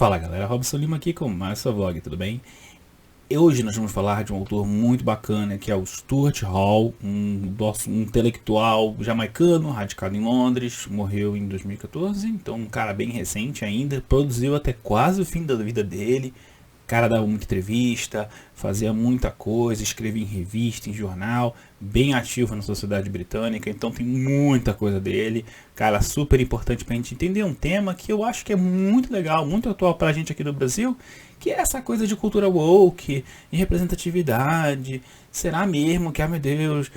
Fala galera, Robson Lima aqui com mais seu vlog, tudo bem? Hoje nós vamos falar de um autor muito bacana que é o Stuart Hall, um intelectual jamaicano, radicado em Londres, morreu em 2014, então um cara bem recente ainda, produziu até quase o fim da vida dele. O cara dava muita entrevista, fazia muita coisa, escrevia em revista, em jornal, bem ativo na sociedade britânica, então tem muita coisa dele. Cara, super importante pra gente entender um tema que eu acho que é muito legal, muito atual pra gente aqui do Brasil, que é essa coisa de cultura woke, de representatividade. Será mesmo que, meu Deus,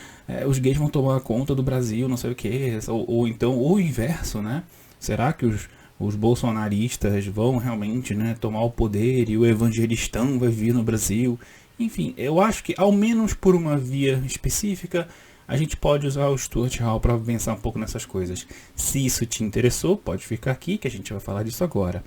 os gays vão tomar conta do Brasil, não sei o que, ou então o inverso, né? Será que os bolsonaristas vão realmente, né, tomar o poder e o evangelistão vai vir no Brasil? Enfim, eu acho que ao menos por uma via específica a gente pode usar o Stuart Hall para pensar um pouco nessas coisas. Se isso te interessou, pode ficar aqui que a gente vai falar disso agora.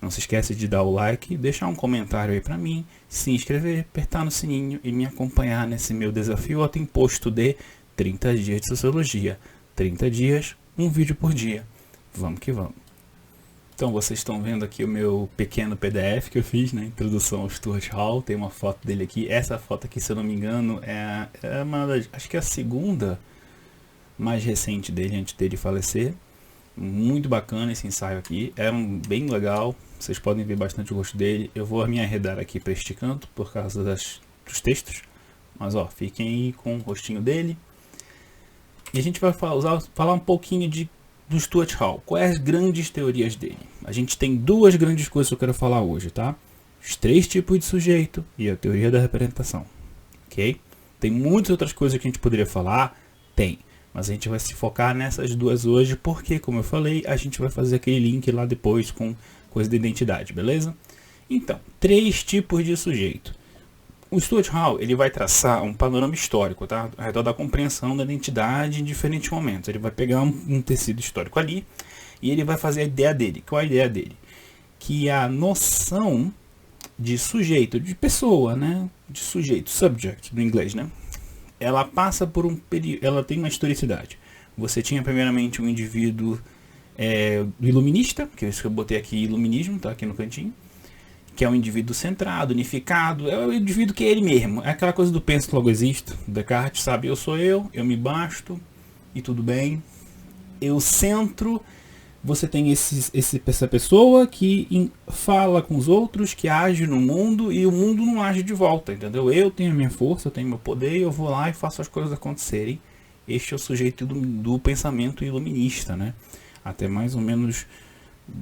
Não se esquece de dar o like, deixar um comentário aí para mim, se inscrever, apertar no sininho e me acompanhar nesse meu desafio autoimposto de 30 dias de sociologia. 30 dias, um vídeo por dia. Vamos que vamos. Então vocês estão vendo aqui o meu pequeno PDF que eu fiz na introdução ao Stuart Hall. Tem uma foto dele aqui. Essa foto aqui, se eu não me engano, é uma das, acho que é a segunda mais recente dele, antes dele falecer. Muito bacana esse ensaio aqui. É bem legal. Vocês podem ver bastante o rosto dele. Eu vou me arredar aqui para este canto por causa dos textos. Mas ó, fiquem aí com o rostinho dele. E a gente vai falar um pouquinho do Stuart Hall. Quais as grandes teorias dele? A gente tem duas grandes coisas que eu quero falar hoje, tá? Os 3 tipos de sujeito e a teoria da representação, ok? Tem muitas outras coisas que a gente poderia falar, mas a gente vai se focar nessas duas hoje, porque, como eu falei, a gente vai fazer aquele link lá depois com coisa de identidade, beleza? Então, 3 tipos de sujeito. O Stuart Hall, ele vai traçar um panorama histórico, tá? Ao redor da compreensão da identidade em diferentes momentos. Ele vai pegar um tecido histórico ali e ele vai fazer a ideia dele. Qual é a ideia dele? Que a noção de sujeito, de pessoa, né? De sujeito, subject, no inglês, né? Ela passa por um período, ela tem uma historicidade. Você tinha primeiramente um indivíduo iluminista, que é isso que eu botei aqui, iluminismo, tá? Aqui no cantinho. Que é um indivíduo centrado, unificado, é o indivíduo que é ele mesmo. É aquela coisa do penso logo existo, Descartes, sabe? Eu sou eu me basto e tudo bem. Eu centro, você tem essa pessoa que fala com os outros, que age no mundo e o mundo não age de volta, entendeu? Eu tenho a minha força, eu tenho meu poder, eu vou lá e faço as coisas acontecerem. Este é o sujeito do pensamento iluminista, né? Até mais ou menos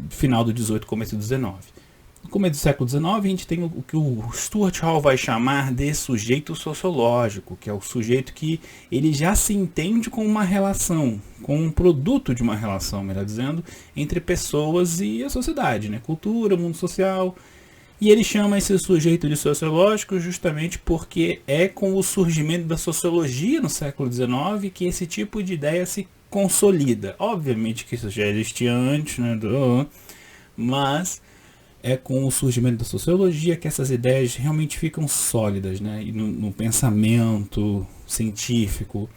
final do 18, começo do 19. No começo do século XIX, a gente tem o que o Stuart Hall vai chamar de sujeito sociológico, que é o sujeito que ele já se entende com uma relação, com um produto de uma relação, melhor dizendo, entre pessoas e a sociedade, né? Cultura, mundo social. E ele chama esse sujeito de sociológico justamente porque é com o surgimento da sociologia no século XIX que esse tipo de ideia se consolida. Obviamente que isso já existia antes, né? Mas é com o surgimento da sociologia que essas ideias realmente ficam sólidas, né? E no pensamento científico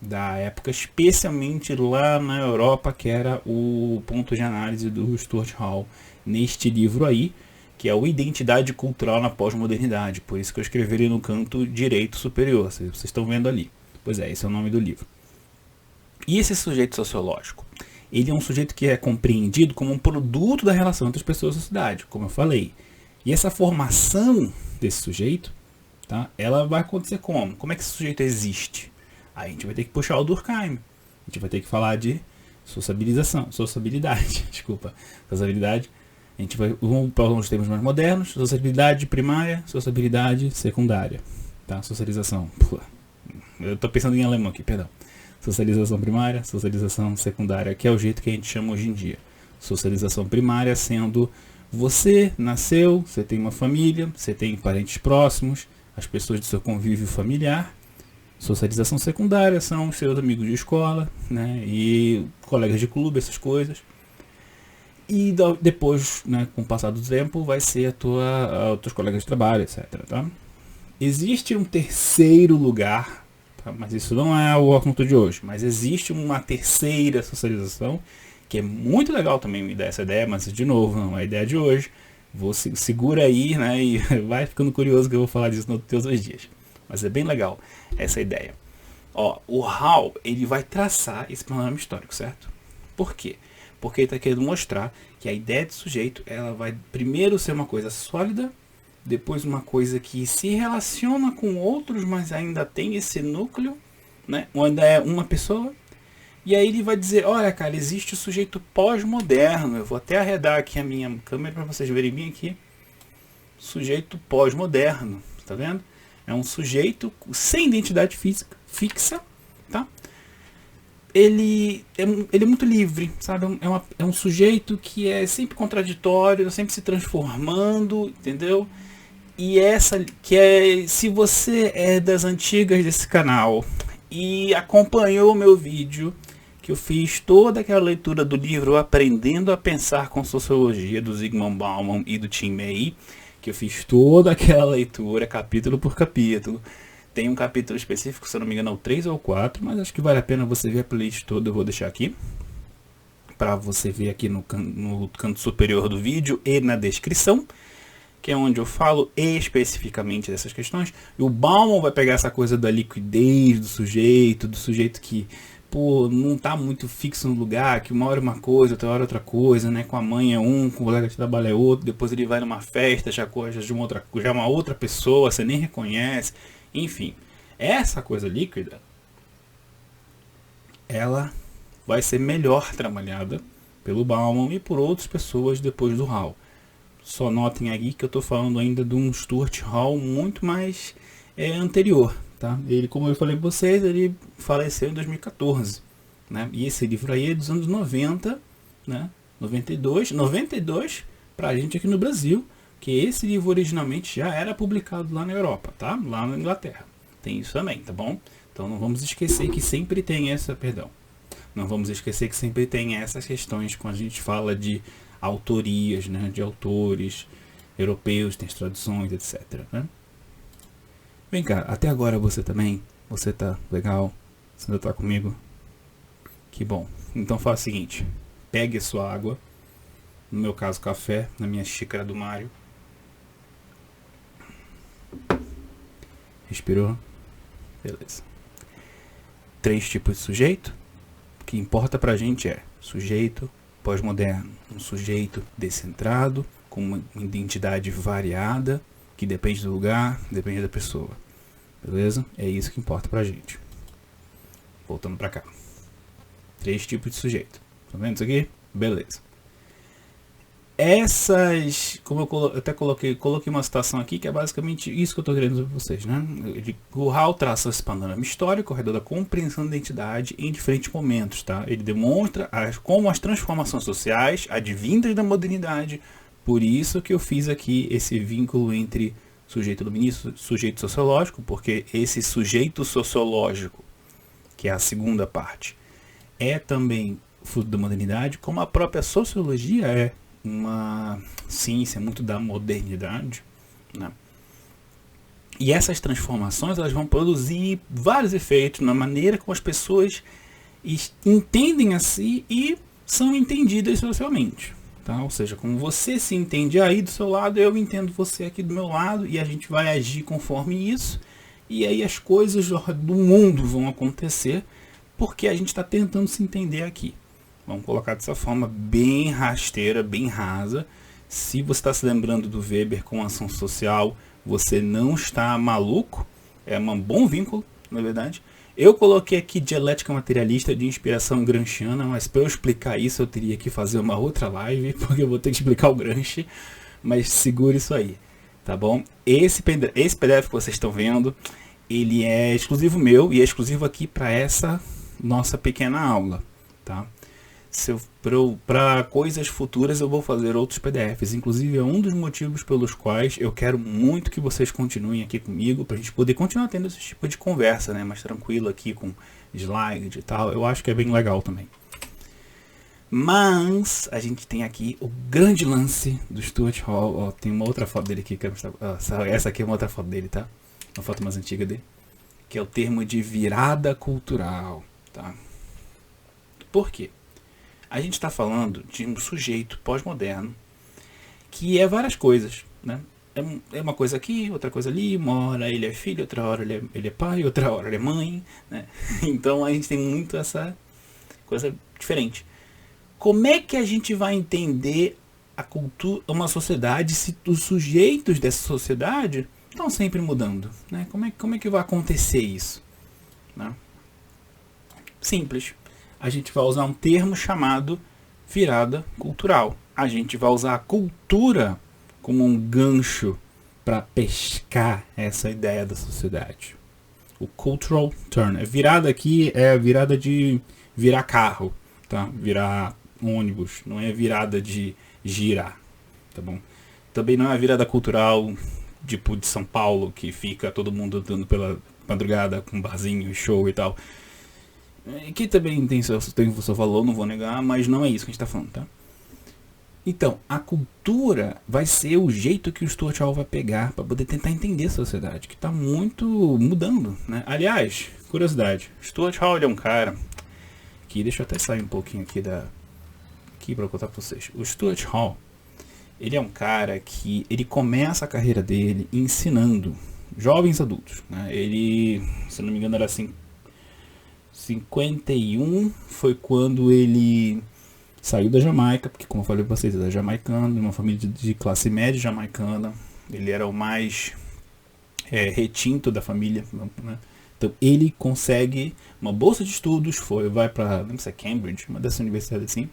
da época, especialmente lá na Europa, que era o ponto de análise do Stuart Hall neste livro aí, que é o Identidade Cultural na Pós-Modernidade. Por isso que eu escrevi ele no canto direito superior, vocês estão vendo ali. Pois é, esse é o nome do livro. E esse sujeito sociológico? Ele é um sujeito que é compreendido como um produto da relação entre as pessoas e a sociedade, como eu falei. E essa formação desse sujeito, tá, ela vai acontecer como? Como é que esse sujeito existe? Aí a gente vai ter que puxar o Durkheim. A gente vai ter que falar de sociabilidade. A gente vai, vamos para os termos mais modernos, sociabilidade primária, sociabilidade secundária. Tá? Socialização. Eu estou pensando em alemão aqui, perdão. Socialização primária, socialização secundária, que é o jeito que a gente chama hoje em dia. Socialização primária sendo você nasceu, você tem uma família, você tem parentes próximos, as pessoas do seu convívio familiar. Socialização secundária são os seus amigos de escola, né, e colegas de clube, essas coisas. E depois, né, com o passar do tempo, vai ser os teus colegas de trabalho, etc. Tá? Existe um terceiro lugar, mas isso não é o assunto de hoje, mas existe uma terceira socialização, que é muito legal também me dar essa ideia, mas de novo, não é a ideia de hoje, Segura aí, né? E vai ficando curioso que eu vou falar disso nos teus 2 dias. Mas é bem legal essa ideia. Ó, o Hall, ele vai traçar esse panorama histórico, certo? Por quê? Porque ele está querendo mostrar que a ideia de sujeito, ela vai primeiro ser uma coisa sólida, depois uma coisa que se relaciona com outros, mas ainda tem esse núcleo, né? Onde é uma pessoa. E aí ele vai dizer, olha cara, existe o sujeito pós-moderno. Eu vou até arredar aqui a minha câmera para vocês verem bem aqui. Sujeito pós-moderno, tá vendo? É um sujeito sem identidade física, fixa, tá? Ele é muito livre, sabe? É um sujeito que é sempre contraditório, sempre se transformando, entendeu? E essa que é, se você é das antigas desse canal e acompanhou o meu vídeo, que eu fiz toda aquela leitura do livro Aprendendo a Pensar com Sociologia, do Zygmunt Bauman e do Tim May, que eu fiz toda aquela leitura, capítulo por capítulo. Tem um capítulo específico, se eu não me engano, 3 ou 4, mas acho que vale a pena você ver a playlist toda, eu vou deixar aqui, para você ver aqui no canto superior do vídeo e na descrição, que é onde eu falo especificamente dessas questões. E o Bauman vai pegar essa coisa da liquidez do sujeito que, pô, não tá muito fixo no lugar, que uma hora é uma coisa, outra hora é outra coisa, né? Com a mãe é um, com o colega de trabalho é outro, depois ele vai numa festa, já é uma outra pessoa, você nem reconhece. Enfim, essa coisa líquida, ela vai ser melhor trabalhada pelo Bauman e por outras pessoas depois do Hall. Só notem aí que eu estou falando ainda de um Stuart Hall muito mais anterior, tá? Ele, como eu falei para vocês, ele faleceu em 2014, né? E esse livro aí é dos anos 90, né? 92 pra gente aqui no Brasil, que esse livro originalmente já era publicado lá na Europa, tá? Lá na Inglaterra. Tem isso também, tá bom? Então não vamos esquecer que sempre tem não vamos esquecer que sempre tem essas questões quando a gente fala de autorias, né, de autores europeus, tem as traduções, etc, né? Vem cá, até agora você também? Você tá legal? Você ainda tá comigo? Que bom. Então faça o seguinte, pegue a sua água, no meu caso café, na minha xícara do Mário. Respirou? Beleza. 3 tipos de sujeito. O que importa pra gente é sujeito pós-moderno, um sujeito descentrado, com uma identidade variada, que depende do lugar, depende da pessoa. Beleza? É isso que importa pra gente. Voltando pra cá. 3 tipos de sujeito. Tá vendo isso aqui? Beleza. Essas, como eu até coloquei uma citação aqui, que é basicamente isso que eu estou querendo dizer para vocês, né? O Hall traça esse panorama histórico ao redor da compreensão da identidade em diferentes momentos, tá? Ele demonstra como as transformações sociais advindas da modernidade, por isso que eu fiz aqui esse vínculo entre sujeito iluminista e sujeito sociológico, porque esse sujeito sociológico, que é a segunda parte, é também fruto da modernidade, como a própria sociologia é uma ciência muito da modernidade, né? E essas transformações elas vão produzir vários efeitos na maneira como as pessoas entendem a si e são entendidas socialmente, tá? Ou seja, como você se entende aí do seu lado, eu entendo você aqui do meu lado e a gente vai agir conforme isso, e aí as coisas do mundo vão acontecer porque a gente está tentando se entender aqui. Vamos colocar dessa forma bem rasteira, bem rasa. Se você está se lembrando do Weber com ação social, você não está maluco. É um bom vínculo, na verdade. Eu coloquei aqui dialética materialista de inspiração gramsciana, mas para eu explicar isso eu teria que fazer uma outra live, porque eu vou ter que explicar o Gramsci. Mas segura isso aí, tá bom? Esse PDF que vocês estão vendo, ele é exclusivo meu e é exclusivo aqui para essa nossa pequena aula, tá? Para coisas futuras eu vou fazer outros PDFs, inclusive é um dos motivos pelos quais eu quero muito que vocês continuem aqui comigo, para a gente poder continuar tendo esse tipo de conversa, né, mais tranquilo aqui com slide e tal. Eu acho que é bem legal também. Mas a gente tem aqui o grande lance do Stuart Hall. Ó, tem uma outra foto dele aqui, que essa aqui é uma outra foto dele, tá? Uma foto mais antiga dele, que é o termo de virada cultural, tá? Por quê? A gente está falando de um sujeito pós-moderno que é várias coisas, né? É uma coisa aqui, outra coisa ali, uma hora ele é filho, outra hora ele é pai, outra hora ele é mãe, né? Então a gente tem muito essa coisa diferente. Como é que a gente vai entender a cultura, uma sociedade, se os sujeitos dessa sociedade estão sempre mudando, né? Como é que vai acontecer isso, né? Simples. A gente vai usar um termo chamado virada cultural. A gente vai usar a cultura como um gancho para pescar essa ideia da sociedade. O cultural turn. A virada aqui é a virada de virar carro, tá? Virar ônibus, não é virada de girar, tá bom? Também não é a virada cultural tipo de São Paulo, que fica todo mundo andando pela madrugada com barzinho, show e tal. Que também tem o seu valor, não vou negar, mas não é isso que a gente tá falando, tá? Então, a cultura vai ser o jeito que o Stuart Hall vai pegar para poder tentar entender a sociedade, que está muito mudando, né? Aliás, curiosidade, Stuart Hall é um cara que, deixa eu até sair um pouquinho aqui para contar para vocês. O Stuart Hall, ele é um cara que ele começa a carreira dele ensinando jovens adultos, né? Ele, se não me engano, era assim, 51 foi quando ele saiu da Jamaica, porque como eu falei pra vocês, ele é jamaicano, de uma família de classe média jamaicana. Ele era o mais retinto da família, né? Então ele consegue uma bolsa de estudos, vai para, não sei se é Cambridge, uma dessas universidades assim.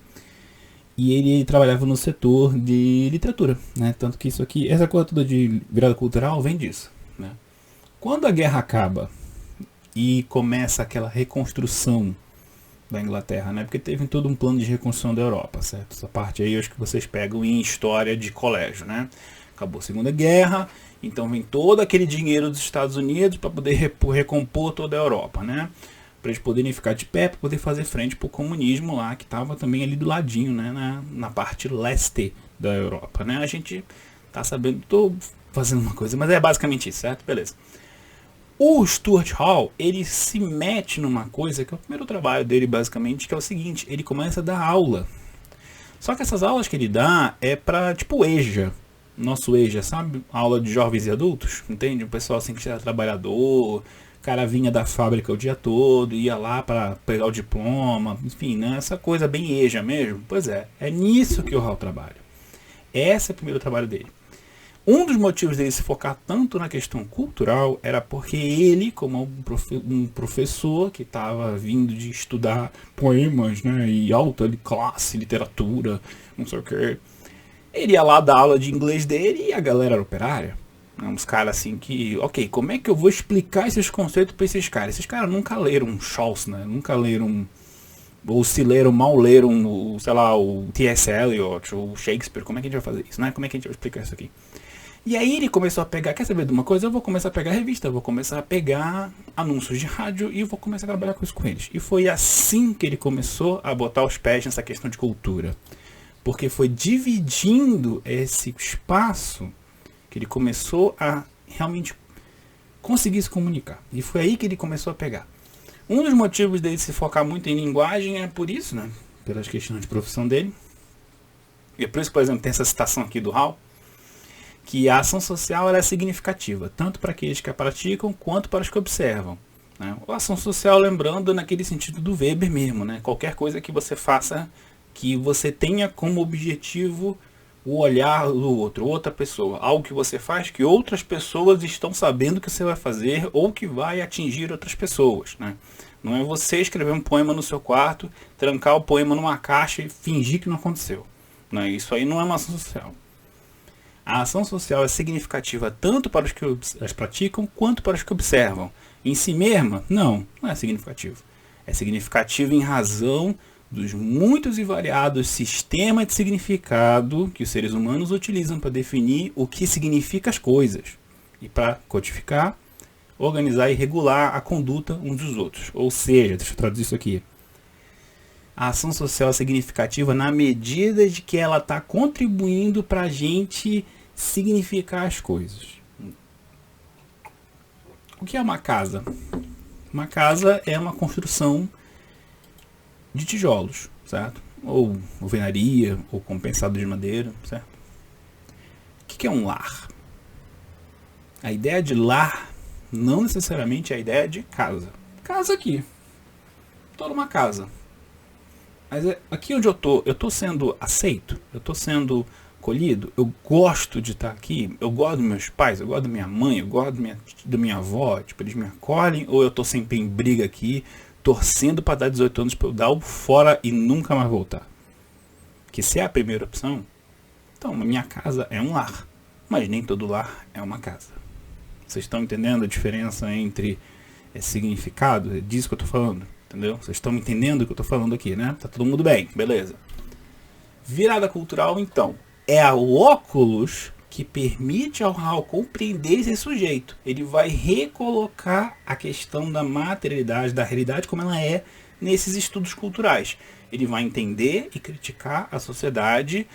E ele trabalhava no setor de literatura, né? Tanto que isso aqui, essa coisa toda de virada cultural vem disso, né? Quando a guerra acaba e começa aquela reconstrução da Inglaterra, né? Porque teve todo um plano de reconstrução da Europa, certo? Essa parte aí eu acho que vocês pegam em história de colégio, né? Acabou a Segunda Guerra, então vem todo aquele dinheiro dos Estados Unidos para poder recompor toda a Europa, né? Para eles poderem ficar de pé, para poder fazer frente para o comunismo lá, que estava também ali do ladinho, né? Na parte leste da Europa, né? A gente tá sabendo, tô fazendo uma coisa, mas é basicamente isso, certo? Beleza. O Stuart Hall, ele se mete numa coisa que é o primeiro trabalho dele, basicamente, que é o seguinte: ele começa a dar aula. Só que essas aulas que ele dá é pra, tipo, EJA. Nosso EJA, sabe? Aula de jovens e adultos, entende? O pessoal assim que era trabalhador, o cara vinha da fábrica o dia todo, ia lá para pegar o diploma, enfim, né? Essa coisa bem EJA mesmo. Pois é nisso que o Hall trabalha. Esse é o primeiro trabalho dele. Um dos motivos dele se focar tanto na questão cultural era porque ele, como um professor que estava vindo de estudar poemas, né, e alta classe, literatura, não sei o que, ele ia lá dar aula de inglês dele e a galera era operária. Uns caras assim que, ok, como é que eu vou explicar esses conceitos para esses caras? Esses caras nunca leram Chaucer, né, nunca leram, ou se leram, mal leram, sei lá, o T.S. Eliot, ou Shakespeare. Como é que a gente vai fazer isso, né? Como é que a gente vai explicar isso aqui? E aí ele começou a pegar, quer saber de uma coisa? Eu vou começar a pegar revista, eu vou começar a pegar anúncios de rádio e eu vou começar a trabalhar com isso com eles. E foi assim que ele começou a botar os pés nessa questão de cultura. Porque foi dividindo esse espaço que ele começou a realmente conseguir se comunicar. E foi aí que ele começou a pegar. Um dos motivos dele se focar muito em linguagem é por isso, né? Pelas questões de profissão dele. E é por isso, por exemplo, tem essa citação aqui do Hall, que a ação social ela é significativa, tanto para aqueles que a praticam, quanto para os que observam, né? A ação social, lembrando, naquele sentido do Weber mesmo, né? Qualquer coisa que você faça, que você tenha como objetivo o olhar do outro, outra pessoa. Algo que você faz que outras pessoas estão sabendo que você vai fazer, ou que vai atingir outras pessoas, né? Não é você escrever um poema no seu quarto, trancar o poema numa caixa e fingir que não aconteceu, né? Isso aí não é uma ação social. A ação social é significativa tanto para os que as praticam, quanto para os que observam. Em si mesma, não é significativo. É significativo em razão dos muitos e variados sistemas de significado que os seres humanos utilizam para definir o que significa as coisas. E para codificar, organizar e regular a conduta uns dos outros. Ou seja, deixa eu traduzir isso aqui. A ação social é significativa na medida de que ela está contribuindo para a gente significar as coisas. O que é uma casa? Uma casa é uma construção de tijolos, certo? Ou alvenaria, ou compensado de madeira, certo? que é um lar? A ideia de lar não necessariamente é a ideia de casa. Casa aqui. Tô numa casa. Mas aqui onde eu tô sendo aceito? Eu tô sendo acolhido? Eu gosto de estar aqui? Eu gosto dos meus pais? Eu gosto da minha mãe? Eu gosto da minha avó? Tipo, eles me acolhem? Ou eu tô sempre em briga aqui, torcendo para dar 18 anos para eu dar o fora e nunca mais voltar? Que se é a primeira opção, então a minha casa é um lar. Mas nem todo lar é uma casa. Vocês estão entendendo a diferença entre significado? É disso que eu tô falando, entendeu? Vocês estão entendendo o que eu tô falando aqui, né? Tá todo mundo bem, beleza. Virada cultural, então, é o óculos que permite ao Hall compreender esse sujeito. Ele vai recolocar a questão da materialidade, da realidade como ela é nesses estudos culturais. Ele vai entender e criticar a sociedade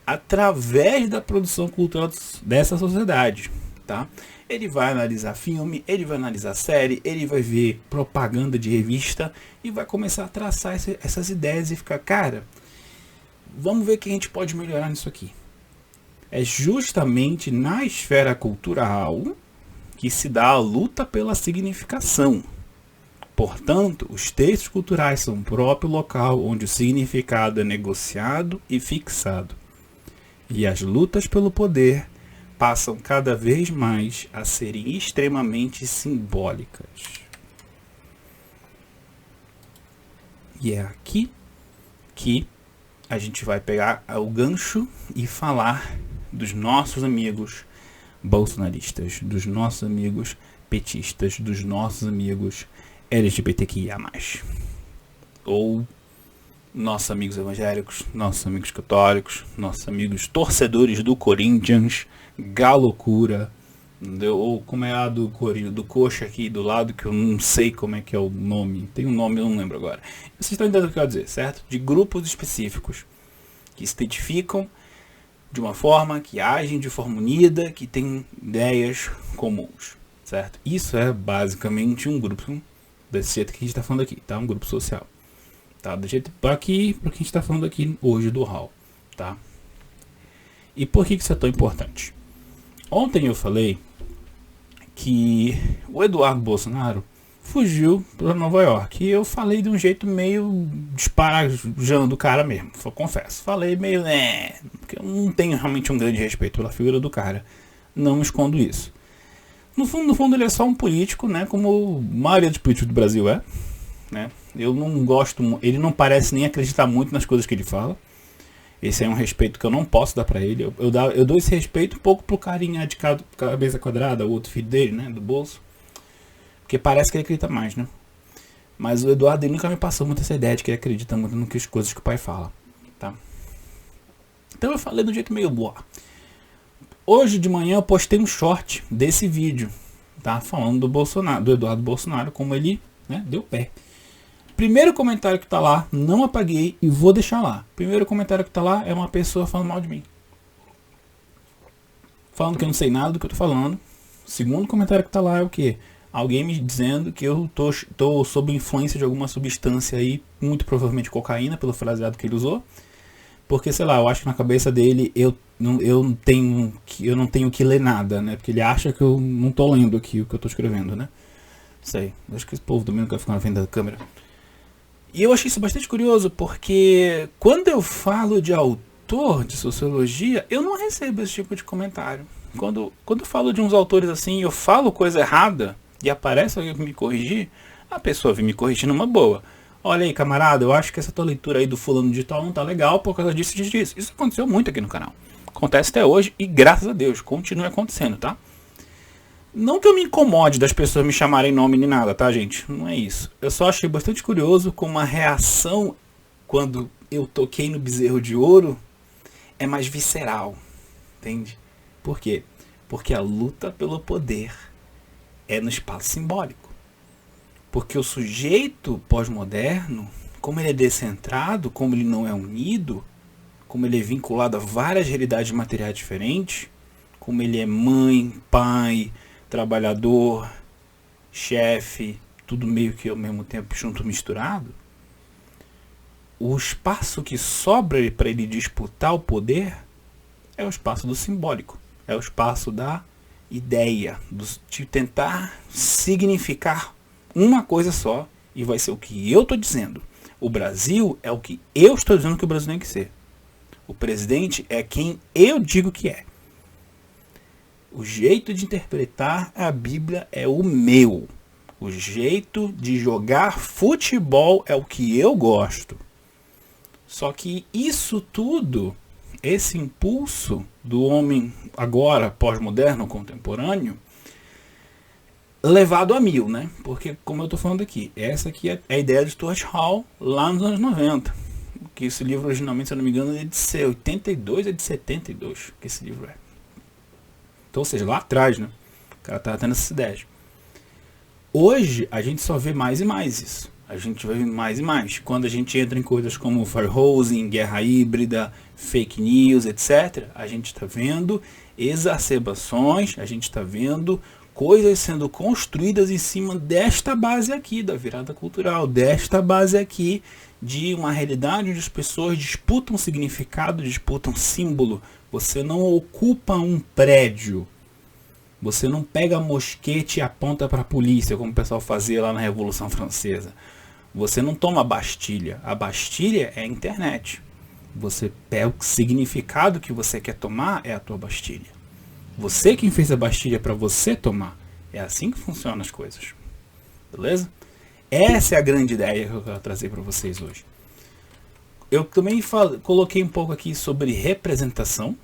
através da produção cultural dessa sociedade, tá? Ele vai analisar filme, ele vai analisar série, ele vai ver propaganda de revista e vai começar a traçar essas ideias e ficar, cara, vamos ver o que a gente pode melhorar nisso aqui. É justamente na esfera cultural que se dá a luta pela significação. Portanto, os textos culturais são o próprio local onde o significado é negociado e fixado. E as lutas pelo poder passam cada vez mais a serem extremamente simbólicas. E é aqui que a gente vai pegar o gancho e falar dos nossos amigos bolsonaristas, dos nossos amigos petistas, dos nossos amigos LGBTQIA+. Ou nossos amigos evangélicos, nossos amigos católicos, nossos amigos torcedores do Corinthians, Galocura, entendeu? Ou como é a do coxa aqui do lado, que eu não sei como é que é o nome, tem um nome, eu não lembro agora. Vocês estão entendendo o que eu quero dizer, certo? De grupos específicos que se identificam de uma forma, que agem de forma unida, que tem ideias comuns, certo? Isso é basicamente um grupo desse jeito que a gente está falando aqui, tá? Um grupo social. Tá, do jeito para aqui, para que a gente está falando aqui hoje do Hall, tá? E por que isso é tão importante? Ontem eu falei que o Eduardo Bolsonaro fugiu para Nova York e eu falei de um jeito meio desparajando o cara mesmo, confesso. Falei meio, porque eu não tenho realmente um grande respeito pela figura do cara, não escondo isso. No fundo ele é só um político, né? Como a maioria dos políticos do Brasil é, né? Eu não gosto, ele não parece nem acreditar muito nas coisas que ele fala. Esse é um respeito que eu não posso dar pra ele. Eu dou esse respeito um pouco pro carinha de cabeça quadrada, o outro filho dele, né, do bolso. Porque parece que ele acredita mais, né? Mas o Eduardo nunca me passou muito essa ideia de que ele acredita muito nas coisas que o pai fala, tá? Então eu falei do jeito meio boa. Hoje de manhã eu postei um short desse vídeo, tá? Falando do Bolsonaro, do Eduardo Bolsonaro, como ele, né, deu pé. Primeiro comentário que tá lá, não apaguei e vou deixar lá. Primeiro comentário que tá lá é uma pessoa falando mal de mim. Falando que eu não sei nada do que eu tô falando. Segundo comentário que tá lá é o quê? Alguém me dizendo que eu tô sob influência de alguma substância aí, muito provavelmente cocaína, pelo fraseado que ele usou. Porque, sei lá, eu acho que na cabeça dele eu não tenho que ler nada, né? Porque ele acha que eu não tô lendo aqui o que eu tô escrevendo, né? Sei, acho que esse povo também não quer ficar na frente da câmera. E eu achei isso bastante curioso, porque quando eu falo de autor de sociologia, eu não recebo esse tipo de comentário. Quando eu falo de uns autores assim, eu falo coisa errada e aparece alguém me corrigir, a pessoa vem me corrigir numa boa. Olha aí, camarada, eu acho que essa tua leitura aí do fulano digital não tá legal por causa disso e disso. Isso aconteceu muito aqui no canal. Acontece até hoje e graças a Deus, continua acontecendo, tá? Não que eu me incomode das pessoas me chamarem nome nem nada, tá, gente? Não é isso. Eu só achei bastante curioso como a reação quando eu toquei no bezerro de ouro é mais visceral, entende? Por quê? Porque a luta pelo poder é no espaço simbólico. Porque o sujeito pós-moderno, como ele é descentrado, como ele não é unido, como ele é vinculado a várias realidades materiais diferentes, como ele é mãe, pai, trabalhador, chefe, tudo meio que ao mesmo tempo junto misturado, o espaço que sobra para ele disputar o poder é o espaço do simbólico. é o espaço da ideia, de tentar significar uma coisa só, e vai ser o que eu estou dizendo. O Brasil é o que eu estou dizendo que o Brasil tem que ser. O presidente é quem eu digo que é. O jeito de interpretar a Bíblia é o meu. O jeito de jogar futebol é o que eu gosto. Só que isso tudo, esse impulso do homem agora, pós-moderno, contemporâneo, levado a mil, né? Porque, como eu estou falando aqui, essa aqui é a ideia de Stuart Hall lá nos anos 90. Que esse livro originalmente, se eu não me engano, é de 82, é de 72 que esse livro é. Então, ou seja, lá atrás, né? O cara tava tendo essas ideias. Hoje, a gente só vê mais e mais isso. A gente vai vendo mais e mais. Quando a gente entra em coisas como firehosing, guerra híbrida, fake news, etc., a gente está vendo exacerbações, a gente está vendo coisas sendo construídas em cima desta base aqui, da virada cultural, desta base aqui, de uma realidade onde as pessoas disputam significado, disputam símbolo. Você não ocupa um prédio. Você não pega mosquete e aponta para a polícia, como o pessoal fazia lá na Revolução Francesa. Você não toma a Bastilha. A Bastilha é a internet. Você pega o significado que você quer tomar, é a tua Bastilha. Você quem fez a Bastilha para você tomar. É assim que funcionam as coisas. Beleza? Essa é a grande ideia que eu quero trazer para vocês hoje. Eu também coloquei um pouco aqui sobre representação,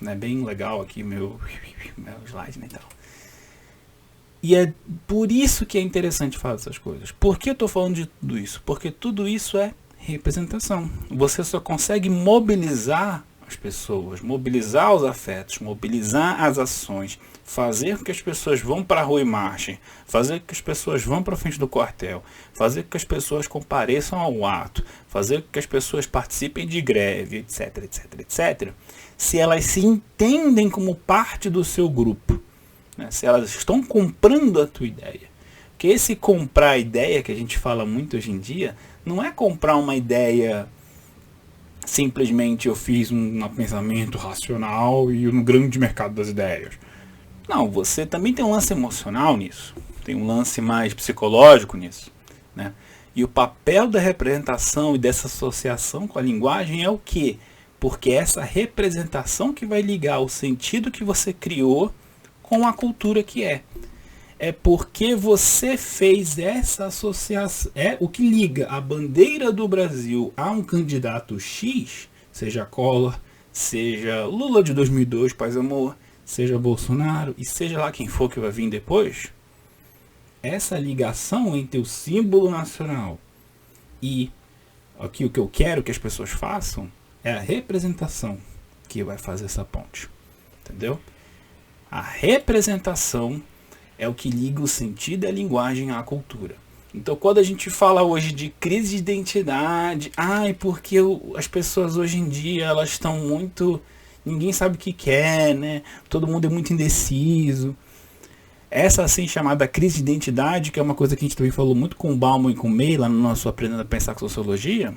né? Bem legal aqui meu slide, né, e tal. E é por isso que é interessante falar essas coisas. Por que eu estou falando de tudo isso? Porque tudo isso é representação. Você só consegue mobilizar as pessoas, mobilizar os afetos, mobilizar as ações, fazer com que as pessoas vão para a rua e marchem, fazer com que as pessoas vão para frente do quartel, fazer com que as pessoas compareçam ao ato, fazer com que as pessoas participem de greve, etc, etc, etc, se elas se entendem como parte do seu grupo, né? Se elas estão comprando a tua ideia. Porque esse comprar a ideia que a gente fala muito hoje em dia, não é comprar uma ideia simplesmente eu fiz um pensamento racional e no grande mercado das ideias. Não, você também tem um lance emocional nisso, tem um lance mais psicológico nisso, né? E o papel da representação e dessa associação com a linguagem é o quê? Porque é essa representação que vai ligar o sentido que você criou com a cultura que é. É porque você fez essa associação, é o que liga a bandeira do Brasil a um candidato X, seja Collor, seja Lula de 2002, Paz e Amor, seja Bolsonaro e seja lá quem for que vai vir depois. Essa ligação entre o símbolo nacional e aqui o que eu quero que as pessoas façam é a representação que vai fazer essa ponte, entendeu? A representação é o que liga o sentido e a linguagem à cultura. Então, quando a gente fala hoje de crise de identidade, porque as pessoas hoje em dia elas estão muito, ninguém sabe o que quer, né? Todo mundo é muito indeciso. Essa assim chamada crise de identidade, que é uma coisa que a gente também falou muito com o Bauman e com o May lá no nosso Aprendendo a Pensar com Sociologia,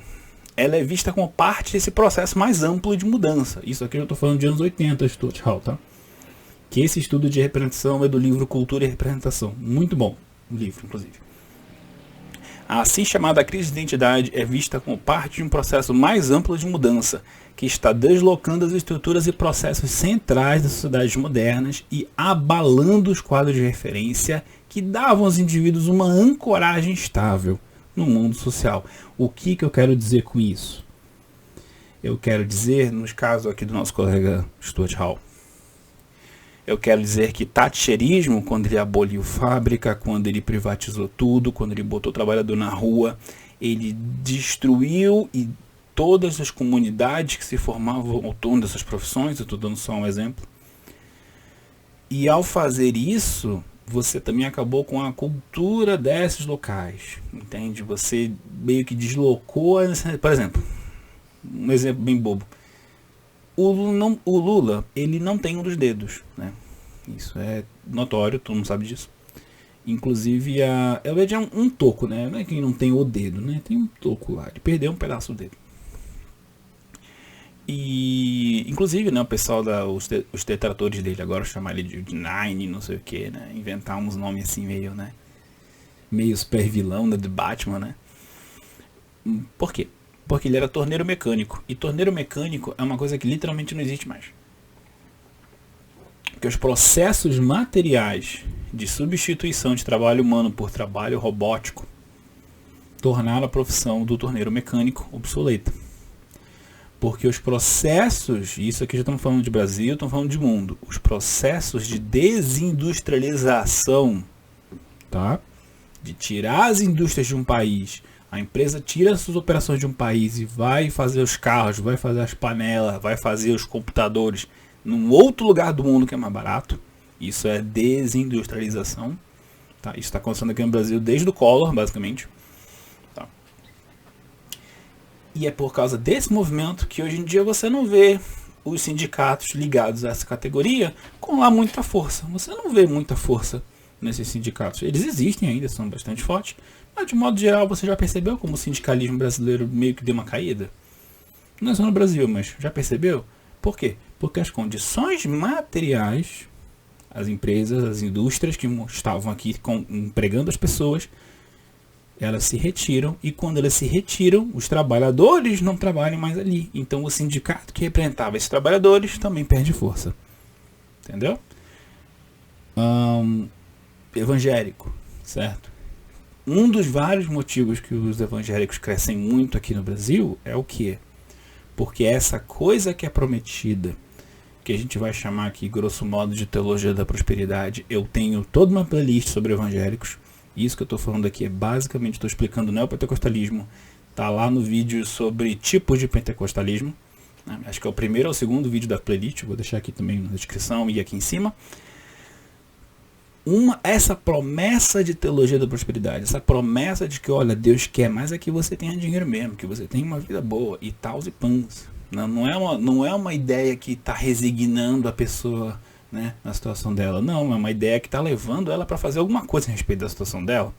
ela é vista como parte desse processo mais amplo de mudança. Isso aqui eu estou falando de anos 80, Stuart Hall, tá? Que esse estudo de representação é do livro Cultura e Representação. Muito bom o livro, inclusive. A assim chamada crise de identidade é vista como parte de um processo mais amplo de mudança, que está deslocando as estruturas e processos centrais das sociedades modernas e abalando os quadros de referência que davam aos indivíduos uma ancoragem estável no mundo social. O que eu quero dizer com isso? Eu quero dizer, nos casos aqui do nosso colega Stuart Hall, eu quero dizer que thatcherismo, quando ele aboliu fábrica, quando ele privatizou tudo, quando ele botou o trabalhador na rua, ele destruiu e todas as comunidades que se formavam ao torno dessas profissões, eu estou dando só um exemplo. E ao fazer isso, você também acabou com a cultura desses locais, entende? Você meio que deslocou, por exemplo, um exemplo bem bobo. O Lula, ele não tem um dos dedos, né? Isso é notório, todo mundo sabe disso. Inclusive, ele é um toco, né? Não é que não tem o dedo, né? Tem um toco lá, ele perdeu um pedaço do dedo. E, inclusive, né, o pessoal, os detratores dele agora chamar ele de Nine, não sei o que, né? Inventar uns nomes assim meio, né? Meio super vilão, né, de Batman, né? Por quê? Porque ele era torneiro mecânico. E torneiro mecânico é uma coisa que literalmente não existe mais. Porque os processos materiais de substituição de trabalho humano por trabalho robótico tornaram a profissão do torneiro mecânico obsoleta. Porque os processos, isso aqui já estamos falando de Brasil, estamos falando de mundo, os processos de desindustrialização, tá? De tirar as indústrias de um país, a empresa tira as suas operações de um país e vai fazer os carros, vai fazer as panelas, vai fazer os computadores num outro lugar do mundo que é mais barato. Isso é desindustrialização, tá? Isso está acontecendo aqui no Brasil desde o Collor, basicamente. E é por causa desse movimento que hoje em dia você não vê os sindicatos ligados a essa categoria com lá muita força. Você não vê muita força nesses sindicatos. Eles existem ainda, são bastante fortes, mas de modo geral você já percebeu como o sindicalismo brasileiro meio que deu uma caída? Não é só no Brasil, mas já percebeu? Por quê? Porque as condições materiais, as empresas, as indústrias que estavam aqui empregando as pessoas, elas se retiram, e quando elas se retiram, os trabalhadores não trabalham mais ali. Então o sindicato que representava esses trabalhadores também perde força. Entendeu? Evangélico, certo? Um dos vários motivos que os evangélicos crescem muito aqui no Brasil é o quê? Porque essa coisa que é prometida, que a gente vai chamar aqui, grosso modo, de teologia da prosperidade, eu tenho toda uma playlist sobre evangélicos. Isso que eu estou falando aqui é basicamente, estou explicando o neopentecostalismo. Está lá no vídeo sobre tipos de pentecostalismo. Né? Acho que é o primeiro ou o segundo vídeo da playlist. Eu vou deixar aqui também na descrição e aqui em cima. Essa promessa de teologia da prosperidade, essa promessa de que, olha, Deus quer mais é que você tenha dinheiro mesmo, que você tenha uma vida boa e tal e pães. Não é uma ideia que está resignando a pessoa, né, na situação dela. Não, é uma ideia que está levando ela para fazer alguma coisa a respeito da situação dela.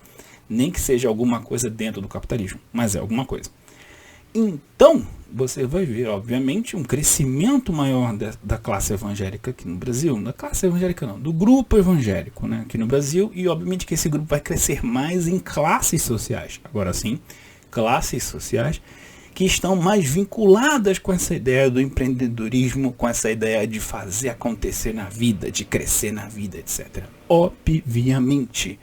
Nem que seja alguma coisa dentro do capitalismo, mas é alguma coisa. Então, você vai ver, obviamente, um crescimento maior da classe evangélica aqui no Brasil. Da classe evangélica não, do grupo evangélico, né, aqui no Brasil. E obviamente que esse grupo vai crescer mais em classes sociais. Agora sim, classes sociais que estão mais vinculadas com essa ideia do empreendedorismo, com essa ideia de fazer acontecer na vida, de crescer na vida, etc. Obviamente,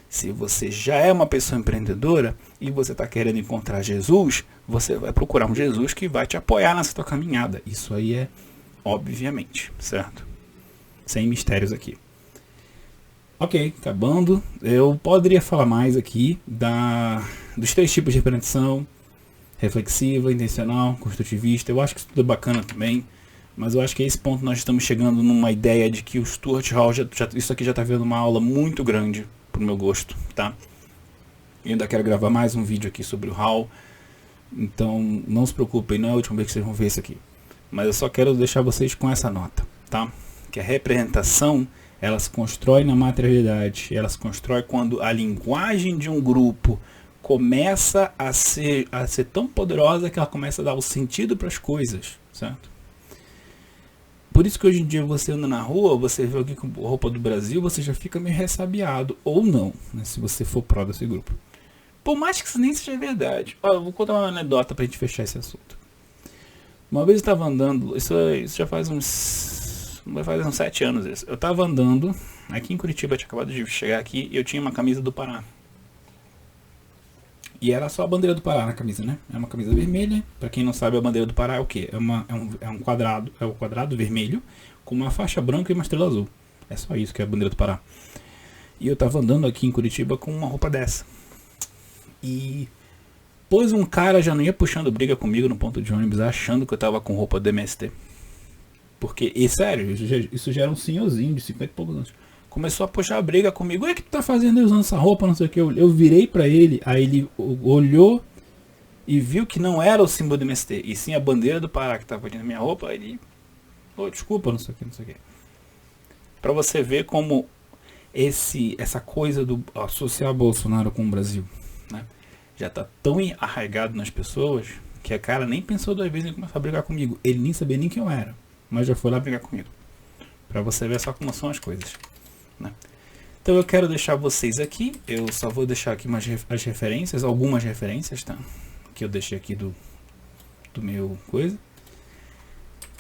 se você já é uma pessoa empreendedora e você está querendo encontrar Jesus, você vai procurar um Jesus que vai te apoiar nessa tua caminhada. Isso aí é obviamente, certo? Sem mistérios aqui. Ok, acabando. Eu poderia falar mais aqui dos 3 tipos de repreensão: reflexiva, intencional, construtivista. Eu acho que isso tudo é bacana também, mas eu acho que a esse ponto nós estamos chegando numa ideia de que o Stuart Hall, isso aqui já está vendo uma aula muito grande pro meu gosto, tá? Eu ainda quero gravar mais um vídeo aqui sobre o Hall, então não se preocupem, não é a última vez que vocês vão ver isso aqui, mas eu só quero deixar vocês com essa nota, tá? Que a representação, ela se constrói na materialidade, ela se constrói quando a linguagem de um grupo começa a ser tão poderosa que ela começa a dar o sentido para as coisas, certo? Por isso que hoje em dia você anda na rua, você vê alguém com roupa do Brasil, você já fica meio ressabiado, ou não, né, se você for pró desse grupo. Por mais que isso nem seja verdade. Olha, eu vou contar uma anedota pra gente fechar esse assunto. Uma vez eu estava andando, isso já faz uns 7 anos isso. Eu estava andando aqui em Curitiba, eu tinha acabado de chegar aqui, e eu tinha uma camisa do Pará. E era só a bandeira do Pará na camisa, né? É uma camisa vermelha. Pra quem não sabe, a bandeira do Pará é o quê? É um quadrado. É o quadrado vermelho com uma faixa branca e uma estrela azul. É só isso que é a bandeira do Pará. E eu tava andando aqui em Curitiba com uma roupa dessa. E pois um cara já não ia puxando briga comigo no ponto de ônibus, achando que eu tava com roupa do MST. Porque, e sério, isso já era um senhorzinho de 50 e poucos anos. Começou a puxar a briga comigo. O que tu tá fazendo usando essa roupa, não sei o que. Eu virei pra ele, aí ele olhou e viu que não era o símbolo do MST, e sim a bandeira do Pará que tava ali na minha roupa. Aí ele, desculpa, não sei o que, não sei o que. Pra você ver como essa coisa do associar Bolsonaro com o Brasil, né, já tá tão arraigado nas pessoas que a cara nem pensou 2 vezes em começar a brigar comigo. Ele nem sabia nem quem eu era, mas já foi lá brigar comigo. Pra você ver só como são as coisas, né? Então eu quero deixar vocês aqui. Eu só vou deixar aqui as referências, algumas referências, tá? Que eu deixei aqui do meu coisa.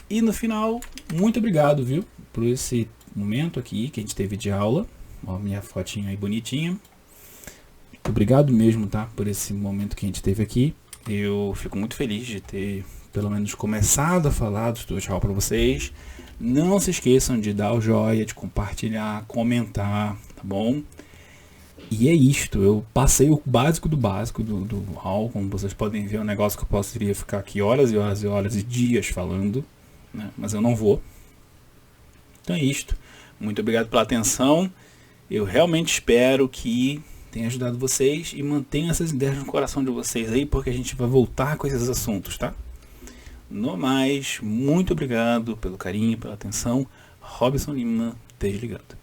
E no final, muito obrigado, viu? Por esse momento aqui que a gente teve de aula. Ó, minha fotinha aí bonitinha. Muito obrigado mesmo, tá? Por esse momento que a gente teve aqui. Eu fico muito feliz de ter, pelo menos, começado a falar do Stuart Hall para vocês. Não se esqueçam de dar o joinha, de compartilhar, comentar, tá bom? E é isto, eu passei o básico do básico do Hall. Como vocês podem ver, é um negócio que eu poderia ficar aqui horas e horas e horas e dias falando, né? Mas eu não vou. Então é isto. Muito obrigado pela atenção. Eu realmente espero que tenha ajudado vocês e mantenha essas ideias no coração de vocês aí, porque a gente vai voltar com esses assuntos, tá? No mais, muito obrigado pelo carinho, pela atenção. Robson Lima, desligado.